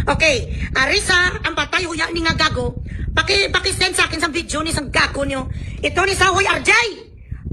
Okay, Arisa, ang patay huya ni nga gago. Paki-send sa akin sa video ni sang gago nyo. Ito ni Sahoy RJ.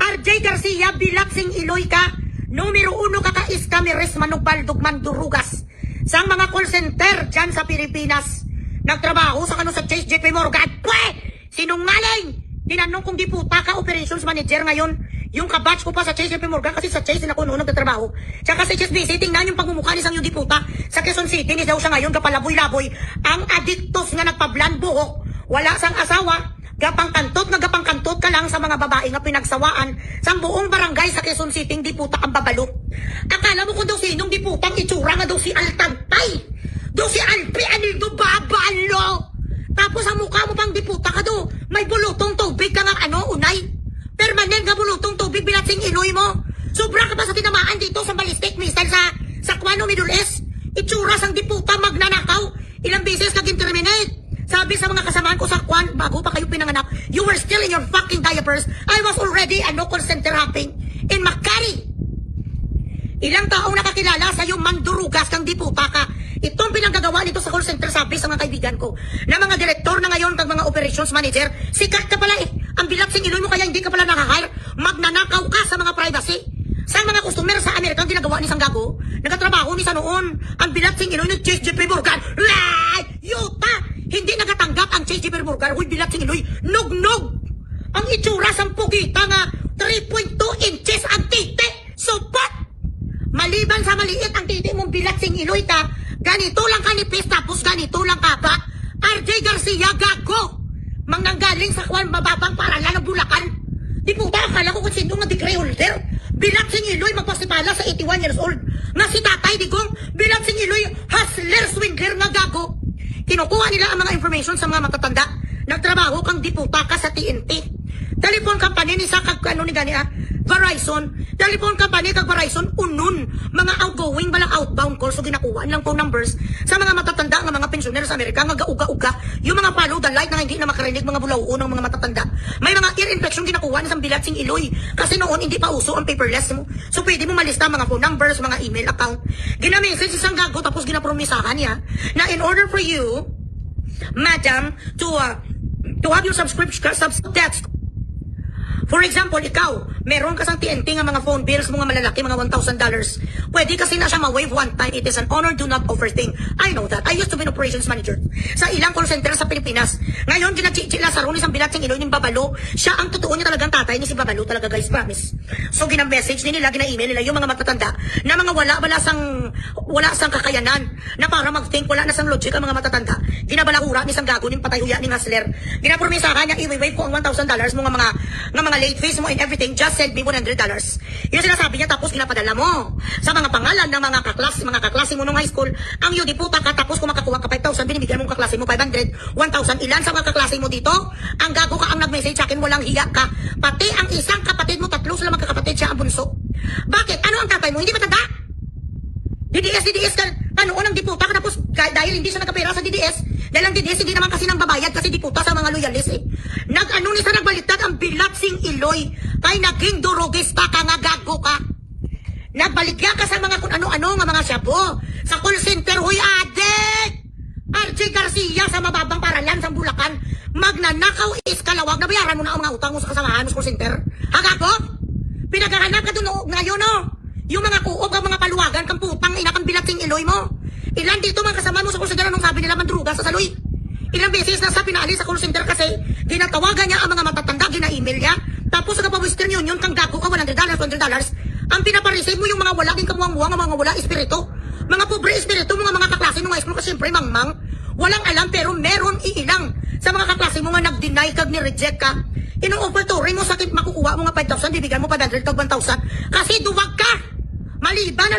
RJ Garcia, bilaksing Iloy ka. Numero 1 ka ka Meres Manubaldog Mandurugas. Sang mga call center dyan sa Pilipinas. Nagtrabaho sa sa Chase JP Morgan. Pwe! Sinungaling! Tinanong kung di puta ka operations manager ngayon. Yung kabatch ko pa sa Chase JP Morgan kasi sa Chase na ako noon nagtatrabaho. Tsaka sa HSBC, tingnan yung pagmumukha ni sang yung di puta. Sa Quezon City, ni daw siya ngayon kapalaboy-laboy. Ang adiktos nga nagpablan buhok. Wala sang asawa. Gapang-kantot ka lang sa mga babae nga pinagsawaan sa buong barangay sa Quezon City, di puta ang babalo. Akala mo kung daw sinong di putang itsura nga daw si Altantay. Daw si Alpi Anildo Babalo. Tapos ang mukha mo pang di puta ka daw. May bulutong tubig ka nga unay. Permanent nga bulutong tubig bilatsing Iloy mo. Sobra ka pa sa tinamaan dito sa ballistic missile sa Kwano Middle East. Itsura sang di puta magnanakaw. Ilang beses ka terminate. Sabi sa mga kasamaan ko sa Kwan, bago pa kayo pinanganak, you were still in your fucking diapers. I was already a local center hopping in Makati. Ilang taong nakakilala sa'yo, mandurugas kang di puta ka. Itong pinanggagawa nito sa call center, sabi sa mga kaibigan ko, na mga direktor na ngayon, kag mga operations manager, sikat ka pala eh. Ang bilaksing Iloy mo kaya hindi ka pala nakahire. Magnanakaw ka sa mga privacy. Sa mga customer sa Amerika, ang ginagawa ni Sanggago, nagatrabaho ni sa noon, ang bilaksing Iloy ng Chase JP Morgan. Yuta! Hindi nagatanggap ang Chase JP Morgan, huy bilaksing Iloy, nog-nog! Ang itsura sa pugita nga, 3.2 inches ang titi, supat! Maliban sa maliit ang titi mong bilaksing Iloy ka, ganito lang kanipis, tapos ganito lang kaba. RJ Garcia, gago! Manggagaling sa Kwan, mababang paralan ng Bulacan. Di po ba, akala ko kung sino nga degree holder? Bilaksing Iloy, magpasipala sa 81 years old. Nga si tatay, di kong, bilaksing Iloy, hustler, swindler nga gago. Kinukuha nila ang mga information sa mga matatanda. Nagtrabaho kang diputa ka sa TNT. Telephone company ni sa ni gani Verizon. Telephone company kag Verizon unun. Mga outgoing bala outbound calls so ginakuha lang phone numbers sa mga matatanda nga mga pensioner sa Amerika nga gauga-uga. Yung mga follow the light na hindi na makarinig mga bulao ng mga matatanda. May mga ear infection ginakuha ni sa bilatsing Iloy kasi noon hindi pa uso ang paperless mo. So pwede mo malista mga phone numbers, mga email account. Gina-message isang gago tapos ginapromisahan niya na in order for you, madam, to have your subscription that's for example, ikaw, meron ka sang TNT nga mga phone bills, mga malalaki, mga $1,000. Pwede kasi na siya ma-waive one time. It is an honor, do not offer thing. I know that. I used to be an operations manager sa ilang call center sa Pilipinas. Ngayon, ginachichila sa Ronis ang bilatsing Iloy ng Babalo. Siya ang totoo niya talagang tatay ni si Babalo talaga, guys, promise. So, gina-message nila, gina-email nila yung mga matatanda na mga wala sang kakayanan na para mag-think, wala na sang logic ang mga matatanda. Ginabalahura ni sang gago, ni patay huya, ni hustler. Ginapromisahan niya, i-waive ko ang $1,000 mga late fees mo and everything, just send me $100. Yung sinasabi niya, tapos ginapadala mo sa mga pangalan ng mga kaklase mo nung high school. Ang yun, di puta ka, tapos kung makakuha ka 5,000, binibigyan mo kaklase mo 500, 1,000. Ilan sa mga kaklase mo dito? Ang gago ka ang nag-message sa akin, walang hiya ka. Pati ang isang kapatid mo, 3 sila magkakapatid, siya ang bunso. Bakit? Ano ang tatay mo? Hindi matanda? DDS ka, noon ang diputa ka, tapos dahil hindi siya nagkapera sa DDS, dahil ang DDS hindi naman kasi nang babayad kasi diputa sa mga loyalist eh. Ni sa nagbaliktad ang bilatsing Iloy, kay naging durugista ka nga gago ka. Nagbaligya ka sa mga kung ano-ano nga mga syabo. Sa call center, huy adik! RJ Garcia sa mababang paralan sa Bulacan, magnanakaw is kalawag, nabayaran mo na ang mga utang mo sa kasamahan mo sa call center. Hagago? Pinaghahanap ka doon ngayon no? Yung mga kuog, ang mga paluwagan, kang putang ina, kang bilatsing Iloy mo. Ilan dito mga kasama mo sa call center anong sabi nila mandruga sa saloy. Ilang beses na sa pinali sa call center kasi ginatawagan niya ang mga matatanda, gina-email niya. Tapos sa Western Union, kang gago ka, $100, $200. Ang pinapareceive mo yung mga wala din kamuang-muang, mga wala espiritu. Mga pobre espiritu, mga kaklase mo nga espiritu kasi siyempre mangmang. Walang alam pero meron iilang sa mga kaklase mo nga nag-deny kag ni-reject ka. Ino-offertory mo sakit makukuha mo nga 5,000, bibigyan mo 500 kag 1,000 kasi duwag ka. Maliban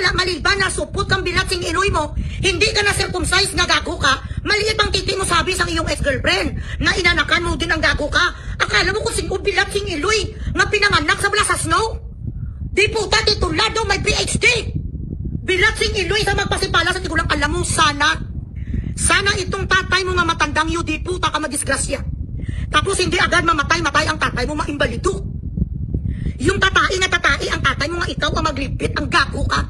na supot kang bilatsing Iloy mo, hindi ka na circumcised nga gago ka, maliit ang titi mo sabi sa iyong ex-girlfriend na inanakan mo din ang gago ka. Akala mo kung sino bilatsing Iloy nga pinanganak sa Blas Snow? Di puta titulado, may PhD. Bilatsing Iloy sa magpasipala sa tigulang alam mo sana itong tatay mo nga matandang yu, di puta ka madisgrasya. Tapos hindi agad matay ang tatay mo maimbalido. Yung tatai ang tatay mo nga ikaw ang maglipit, ang gago ka.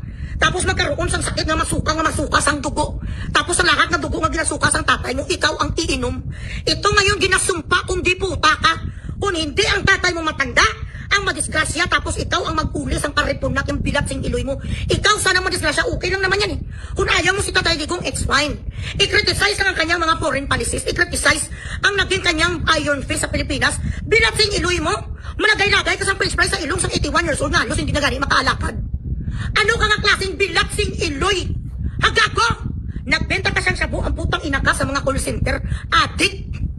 Tapos magkaroon sang sakit nga masukas ang dugo. Tapos sa lahat ng dugo nga ginasukas ang tatay mo, ikaw ang iinom. Ito ngayon ginasumpa kung di puta ka. Kung hindi ang tatay mo matanda, ang madisgrasya, tapos ikaw ang mag-ulis ang karipunak yung bilat sing iloy mo. Ikaw sana madisgrasya, okay lang naman yan eh. Kung ayaw mo si Tatay Digong, it's fine. I-criticize ka ng kanyang mga foreign policies, i-criticize ang naging kanyang iron fist sa Pilipinas, bilat sing iloy mo, malagay-lagay ka sa French fries sa ilong sa 81 years old nga, halos hindi na gani makaalakad. Ano ka nga klaseng bilat sing iloy? Hagago! Nagbenta ka siyang shabu ang putang ina ka sa mga call center, adik!